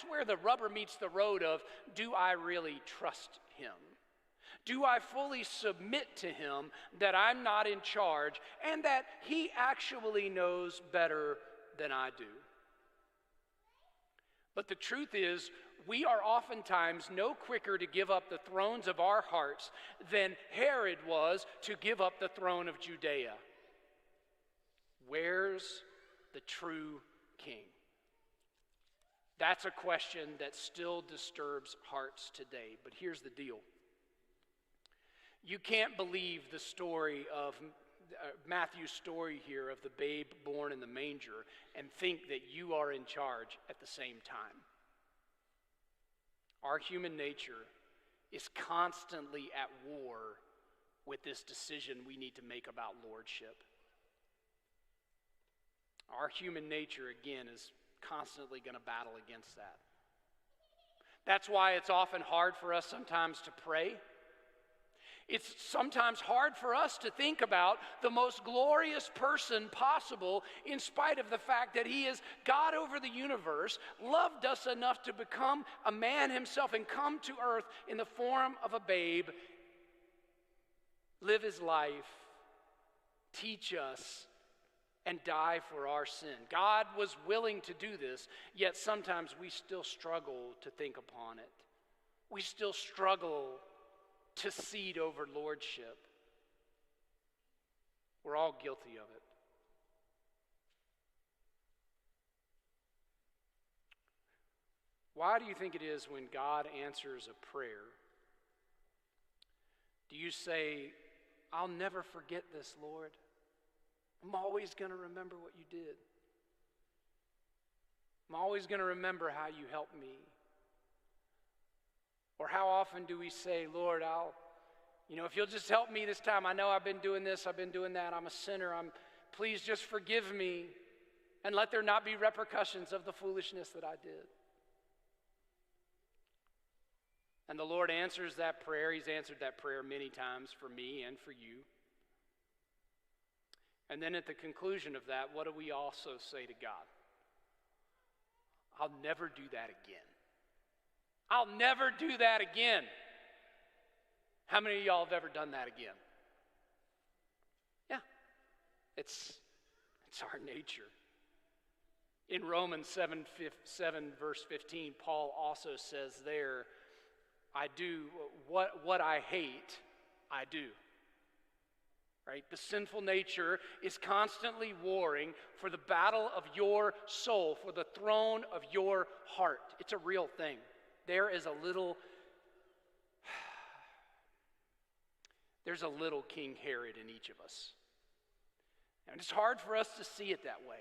That's where the rubber meets the road of, do I really trust him? Do I fully submit to him that I'm not in charge and that he actually knows better than I do? But the truth is, we are oftentimes no quicker to give up the thrones of our hearts than Herod was to give up the throne of Judea. Where's the true king? That's a question that still disturbs hearts today. But here's the deal. You can't believe the story of Matthew's story here of the babe born in the manger and think that you are in charge at the same time. Our human nature is constantly at war with this decision we need to make about lordship. Our human nature, again, is constantly going to battle against that. That's why it's often hard for us sometimes to pray. It's sometimes hard for us to think about the most glorious person possible in spite of the fact that he is God over the universe, loved us enough to become a man himself and come to earth in the form of a babe, live his life, teach us, and die for our sin. God was willing to do this, yet sometimes we still struggle to think upon it. We still struggle to cede over lordship. We're all guilty of it. Why do you think it is when God answers a prayer, do you say, I'll never forget this, Lord? I'm always going to remember what you did. I'm always going to remember how you helped me. Or how often do we say, Lord, if you'll just help me this time, I know I've been doing this, I've been doing that, I'm a sinner, please just forgive me and let there not be repercussions of the foolishness that I did. And the Lord answers that prayer. He's answered that prayer many times for me and for you. And then at the conclusion of that, what do we also say to God? I'll never do that again. I'll never do that again. How many of y'all have ever done that again? Yeah, it's our nature. In Romans 7 verse 15, Paul also says there, I do what I hate, I do. Right? The sinful nature is constantly warring for the battle of your soul, for the throne of your heart. It's a real thing. There's a little King Herod in each of us. And it's hard for us to see it that way.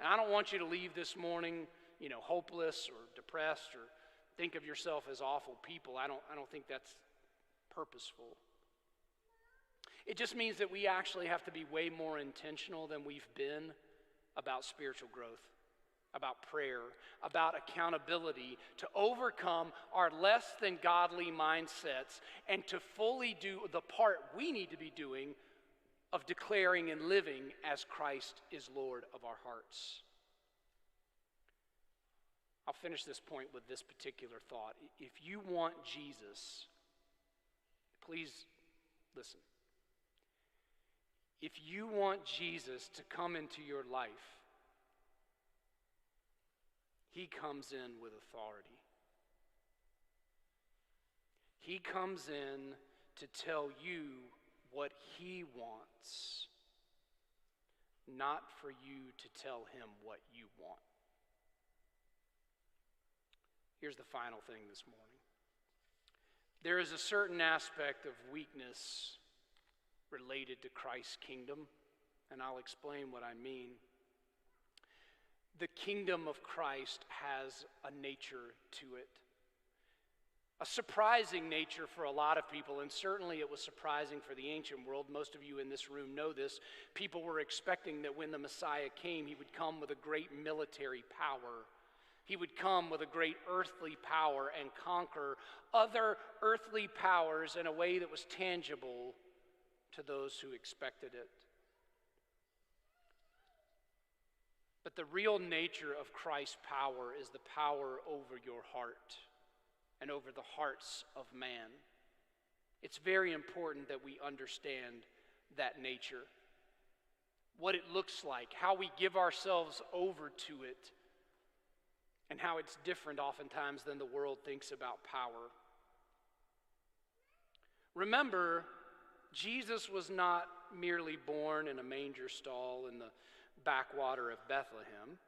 And I don't want you to leave this morning, hopeless or depressed or think of yourself as awful people. I don't think that's purposeful. It just means that we actually have to be way more intentional than we've been about spiritual growth, about prayer, about accountability, to overcome our less than godly mindsets and to fully do the part we need to be doing of declaring and living as Christ is Lord of our hearts. I'll finish this point with this particular thought. If you want Jesus, please listen. If you want Jesus to come into your life, he comes in with authority. He comes in to tell you what he wants, not for you to tell him what you want. Here's the final thing this morning. There is a certain aspect of weakness related to Christ's kingdom, and I'll explain what I mean. The kingdom of Christ has a nature to it. A surprising nature for a lot of people, and certainly it was surprising for the ancient world. Most of you in this room know this. People were expecting that when the Messiah came, he would come with a great military power. He would come with a great earthly power and conquer other earthly powers in a way that was tangible to those who expected it. But the real nature of Christ's power is the power over your heart and over the hearts of man. It's very important that we understand that nature, what it looks like, how we give ourselves over to it, and how it's different oftentimes than the world thinks about power. Remember, Jesus was not merely born in a manger stall in the backwater of Bethlehem.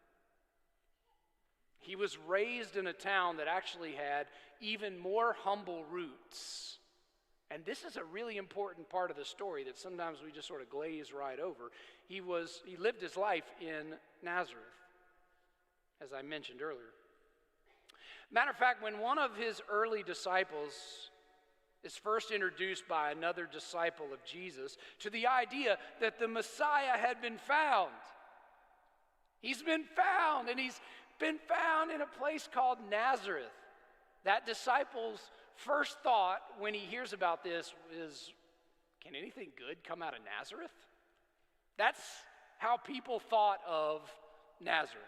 He was raised in a town that actually had even more humble roots. And this is a really important part of the story that sometimes we just sort of glaze right over. He lived his life in Nazareth, as I mentioned earlier. Matter of fact, when one of his early disciples is first introduced by another disciple of Jesus to the idea that the Messiah had been found. He's been found, and he's been found in a place called Nazareth. That disciple's first thought when he hears about this is, can anything good come out of Nazareth? That's how people thought of Nazareth.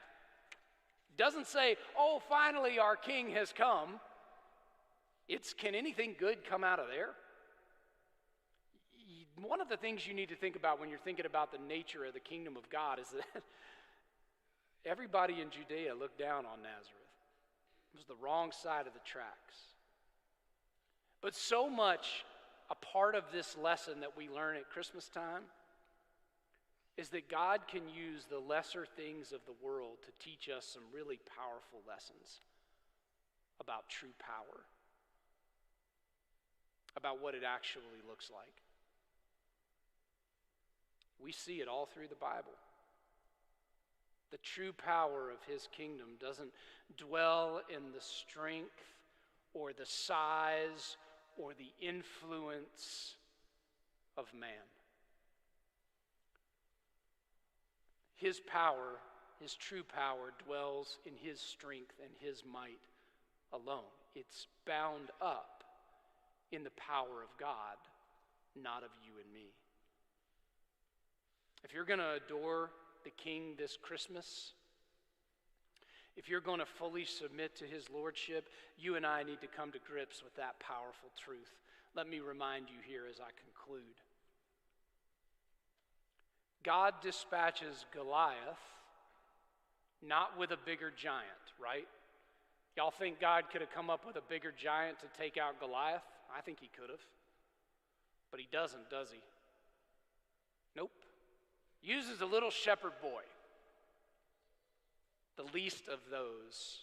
It doesn't say, oh, finally our king has come. It's, can anything good come out of there? One of the things you need to think about when you're thinking about the nature of the kingdom of God is that everybody in Judea looked down on Nazareth. It was the wrong side of the tracks. But so much a part of this lesson that we learn at Christmas time is that God can use the lesser things of the world to teach us some really powerful lessons about true power, about what it actually looks like. We see it all through the Bible. The true power of his kingdom doesn't dwell in the strength or the size or the influence of man. His power, his true power, dwells in his strength and his might alone. It's bound up in the power of God, not of you and me. If you're going to adore the King this Christmas, if you're going to fully submit to his lordship, you and I need to come to grips with that powerful truth. Let me remind you here as I conclude. God dispatches Goliath not with a bigger giant, right? Y'all think God could have come up with a bigger giant to take out Goliath? I think he could have. But he doesn't, does he? Nope. Uses a little shepherd boy, the least of those